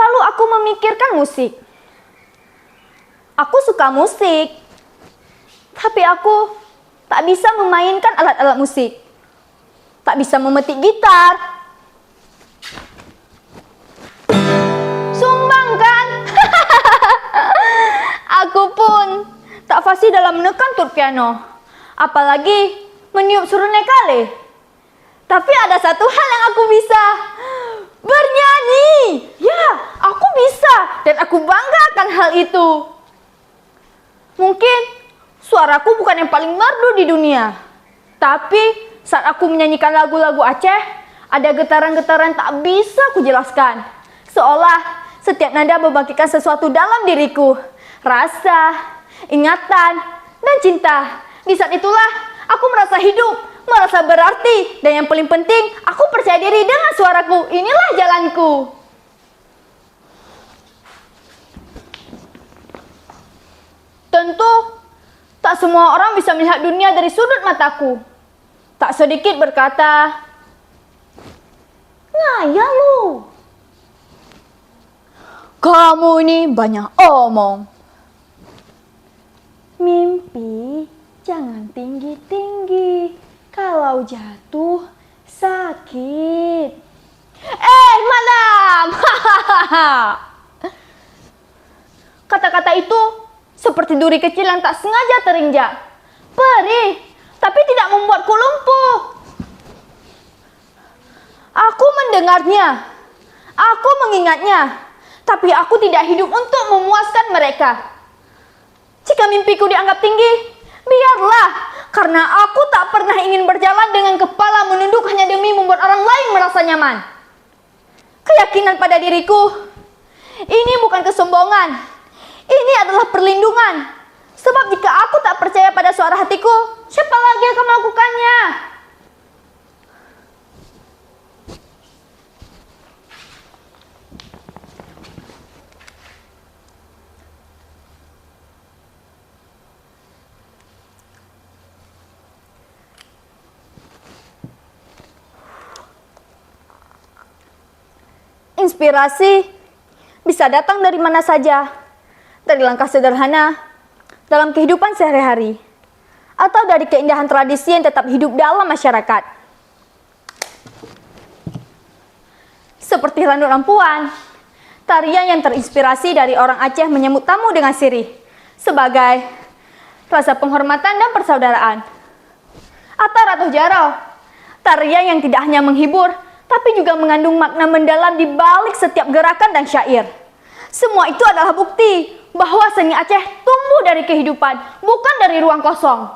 Lalu aku memikirkan musik. Aku suka musik, tapi aku tak bisa memainkan alat-alat musik. Tak bisa memetik gitar. Sumbangkan. Aku pun tak fasih dalam menekan tur piano, apalagi meniup surunai kale. Tapi ada satu hal yang aku bisa, bernyanyi. Ya, aku bisa dan aku bangga akan hal itu. Mungkin suaraku bukan yang paling merdu di dunia, tapi saat aku menyanyikan lagu-lagu Aceh, ada getaran-getaran tak bisa kujelaskan. Seolah setiap nada membangkitkan sesuatu dalam diriku. Rasa, ingatan, dan cinta. Di saat itulah aku merasa hidup, merasa berarti, dan yang paling penting, aku percaya diri dengan suaraku. Inilah jalanku. Tentu, tak semua orang bisa melihat dunia dari sudut mataku. Tak sedikit berkata, "Ngayal lu. Kamu ini banyak omong. Mimpi jangan tinggi-tinggi. Kalau jatuh sakit." Madam! Kata-kata itu seperti duri kecil yang tak sengaja terinjak. Perih, tapi tidak membuatku lumpuh. Aku mendengarnya, aku mengingatnya, tapi aku tidak hidup untuk memuaskan mereka. Jika mimpiku dianggap tinggi, biarlah, karena aku tak pernah ingin berjalan dengan kepala menunduk hanya demi membuat orang lain merasa nyaman. Keyakinan pada diriku, ini bukan kesombongan, ini adalah perlindungan. Sebab jika aku tak percaya pada suara hatiku, siapa lagi yang akan melakukannya? Inspirasi bisa datang dari mana saja, dari langkah sederhana dalam kehidupan sehari-hari, atau dari keindahan tradisi yang tetap hidup dalam masyarakat. Seperti Randu Lampuan, tarian yang terinspirasi dari orang Aceh menyambut tamu dengan sirih, sebagai rasa penghormatan dan persaudaraan. Atau Ratu Jaro, tarian yang tidak hanya menghibur, tapi juga mengandung makna mendalam di balik setiap gerakan dan syair. Semua itu adalah bukti bahwa seni Aceh tumbuh dari kehidupan, bukan dari ruang kosong.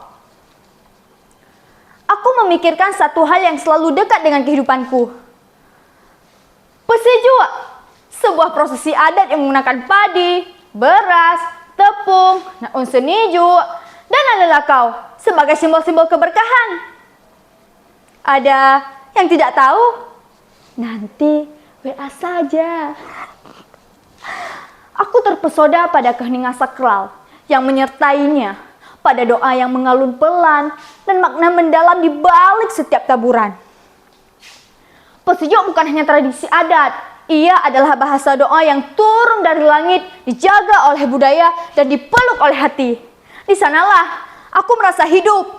Aku memikirkan satu hal yang selalu dekat dengan kehidupanku. Pesiju, sebuah prosesi adat yang menggunakan padi, beras, tepung, naun seniju, dan alelakau sebagai simbol-simbol keberkahan. Ada yang tidak tahu? Nanti WA saja. Aku terpesona pada keheningan sakral yang menyertainya, pada doa yang mengalun pelan dan makna mendalam di balik setiap taburan. Pesiju bukan hanya tradisi adat, ia adalah bahasa doa yang turun dari langit, dijaga oleh budaya dan dipeluk oleh hati. Di sanalah aku merasa hidup.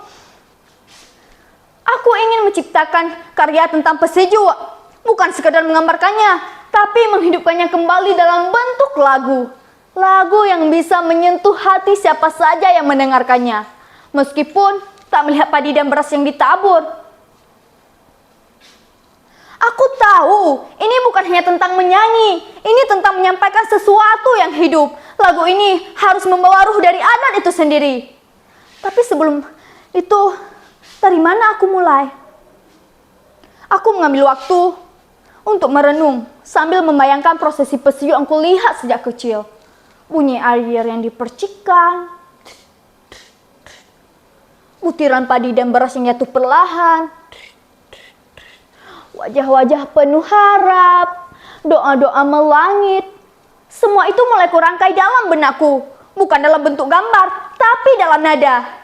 Aku ingin menciptakan karya tentang pesiju. Bukan sekadar menggambarkannya, tapi menghidupkannya kembali dalam bentuk lagu. Lagu yang bisa menyentuh hati siapa saja yang mendengarkannya, meskipun tak melihat padi dan beras yang ditabur. Aku tahu, ini bukan hanya tentang menyanyi, ini tentang menyampaikan sesuatu yang hidup. Lagu ini harus membawa ruh dari adat itu sendiri. Tapi sebelum itu, dari mana aku mulai? Aku mengambil waktu untuk merenung sambil membayangkan prosesi pesiju yang kulihat sejak kecil. Bunyi air yang dipercikan, butiran padi dan beras yang jatuh perlahan, wajah-wajah penuh harap, doa-doa melangit. Semua itu mulai kurangkai dalam benakku, bukan dalam bentuk gambar, tapi dalam nada.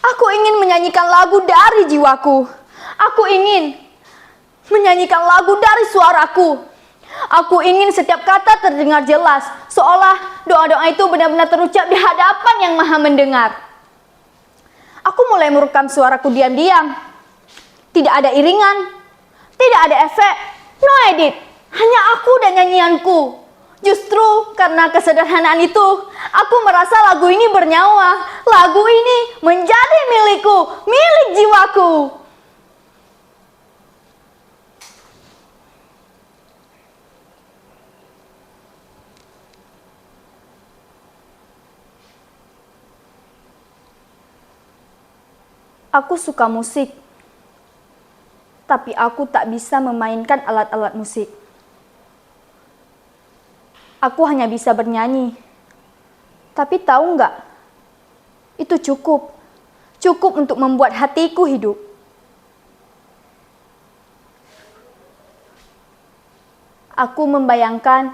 Aku ingin menyanyikan lagu dari jiwaku. Aku ingin menyanyikan lagu dari suaraku. Aku ingin setiap kata terdengar jelas, seolah doa-doa itu benar-benar terucap di hadapan yang maha mendengar. Aku mulai merekam suaraku diam-diam. Tidak ada iringan, tidak ada efek, no edit. Hanya aku dan nyanyianku. Justru karena kesederhanaan itu, aku merasa lagu ini bernyawa. Lagu ini menjadi milikku, milik jiwaku. Aku suka musik, tapi aku tak bisa memainkan alat-alat musik. Aku hanya bisa bernyanyi. Tapi tahu nggak? Itu cukup. Cukup untuk membuat hatiku hidup. Aku membayangkan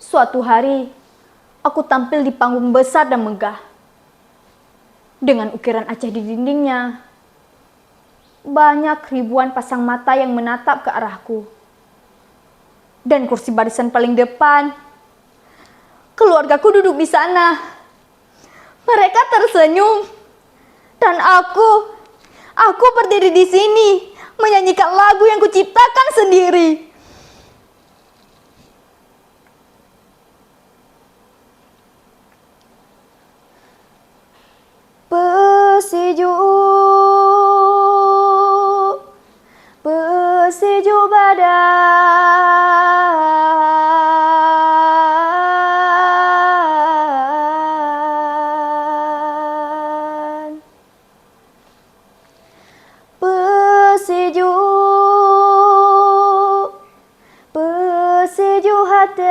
suatu hari aku tampil di panggung besar dan megah. Dengan ukiran Aceh di dindingnya. Banyak ribuan pasang mata yang menatap ke arahku. Dan kursi barisan paling depan. Keluargaku duduk di sana. Mereka tersenyum. Dan aku berdiri di sini menyanyikan lagu yang kuciptakan sendiri. Pesiju badan, pesiju hati.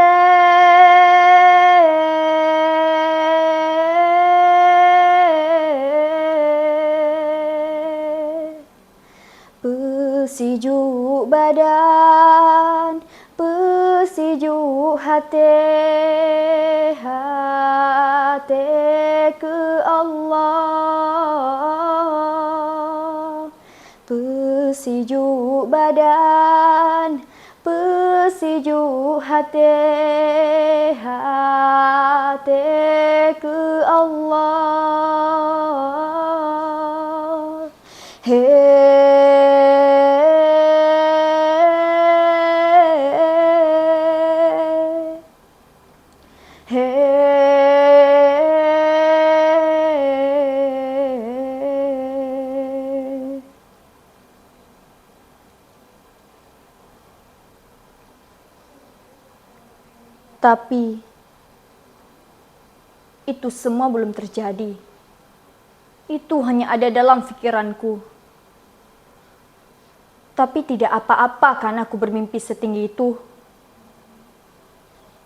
Pesiju badan, pesiju hati, hati ke Allah. Pesiju badan, pesiju hati, hati ke Allah. Tapi itu semua belum terjadi. Itu hanya ada dalam pikiranku. Tapi tidak apa-apa karena aku bermimpi setinggi itu.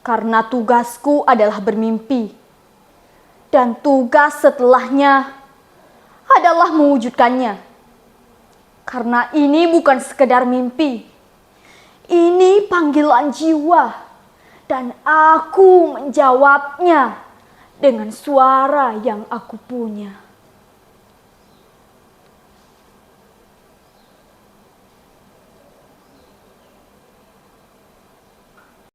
Karena tugasku adalah bermimpi. Dan tugas setelahnya adalah mewujudkannya. Karena ini bukan sekedar mimpi. Ini panggilan jiwa. Dan aku menjawabnya dengan suara yang aku punya.